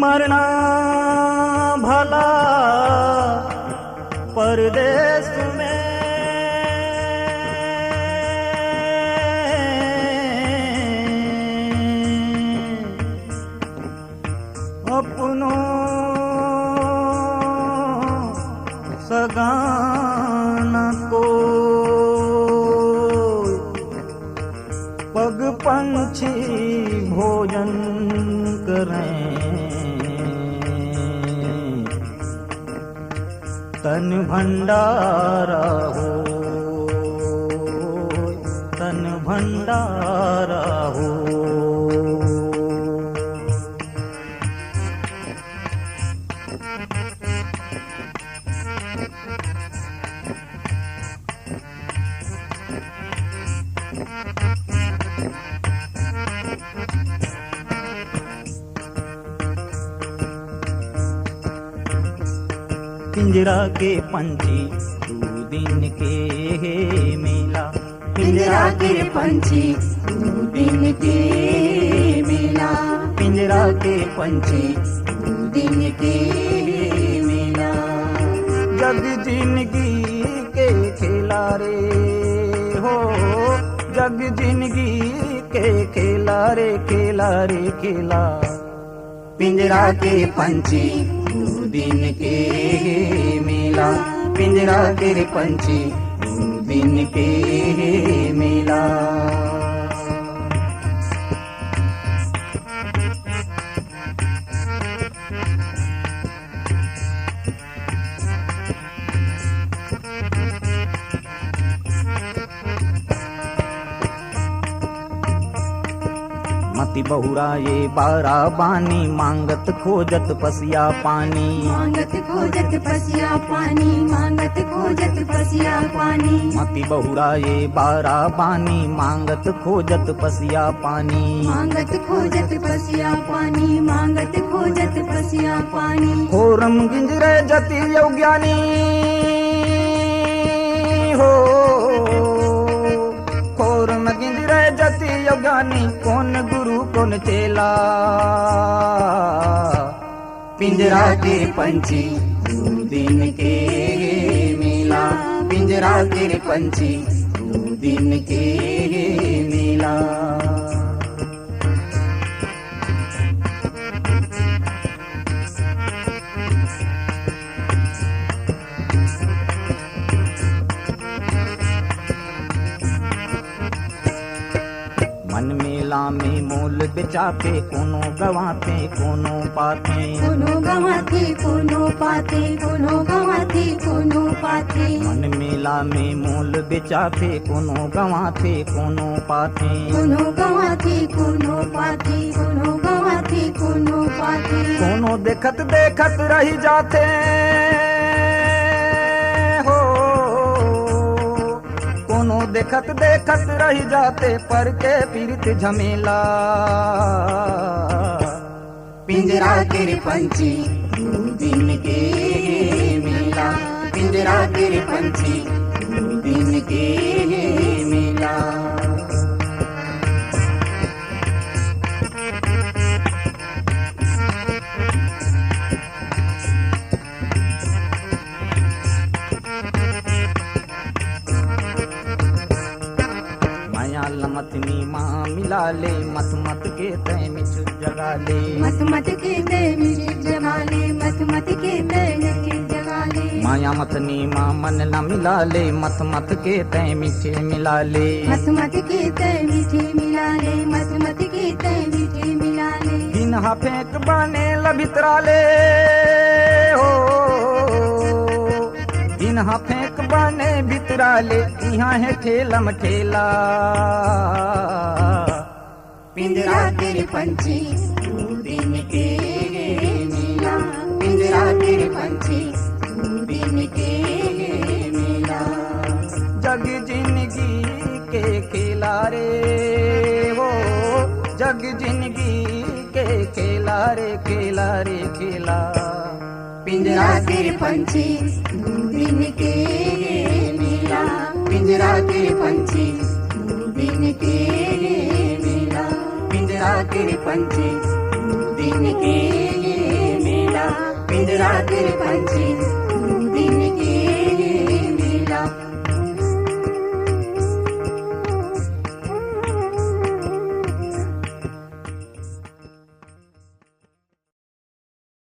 मरना भला परदेस में, अपनों सगाना को पग पंछी भोजन करें, तन भंडारा हो, तन भंडारा हो। पिंजरा के पंछी दो दिन के मेला, पिंजरा के पंछी दो दिन के मेला, पिंजरा के पंछी दो दिन के मेला। जग जिंदगी के खेला रे हो, जग जिंदगी के खेला रे, खेला रे खेला। पिंजरा के पंछी दो दिन के मेला, पिंजरा के पंछी दो दिन के मेला। मति बहुरा ये बारा बानी, मांगत खोजत पसिया पानी, मांगत खोजत पसिया पानी, मांगत खोजत पसिया पानी। मति बहुरा ये बारा बानी, मांगत खोजत पसिया पानी, मांगत खोजत पसिया पानी, मांगत खोजत पसिया पानी। खोरम गिंजरे जति योग्यानी हो, खोरम गिंजरे जति योग्यानी, कौन गुरु कौन चेला। पिंजरा के पंछी दो दिन के मेला, पिंजरा के पंछी दो दिन के मेला। मन मेला में मोल बेचाते, कोनो गवाते कोनो पाते, कोनो गवाते कोनो पाते, कोनो गवाते कोनो पाते। मन मेला में मोल बेचाते, कोनो गवाते कोनो पाते, कोनो गवाते कोनो पाते, कोनो गवाते कोनो पाते। कोनो देखत देखत रही जाते हो, कोनो देखत देखत रही जाते, पर के पीरित झमेला। पिंजरा के पंछी दो दिन के मेला, पिंजरा के पंछी दो दिन के मेला। लमतनी माँ मिला ले, मत मत के तय मिछ जगा ले, मत मत के तय मिछ जगा ले, मत मत के तय मिछ जगा ले। माया मतनी माँ मन न मिला ले, मत मत के तय मिठे मिला ले, मत मत के तय मिठे मिला ले, मत मत के तय मिठे मिला ले। गिनहा फेंक बने लभितरा ले हो, गिनहा फेंक बने भितरा ले, यहाँ है ठेलम ठेला। पिंजरा के पंछी दो दिन के मेला, पिंजरा के पंछी दो दिन के मेला। जग जिंदगी के खेला रे हो, जग जिंदगी के खेला रे, खेला रे खेला। पिंजरा के पंछी दो दिन के मेला, पिंजरा के पंछी दो दिन के मेला, पिंजरा के पंछी दो दिन के तेरे पंछी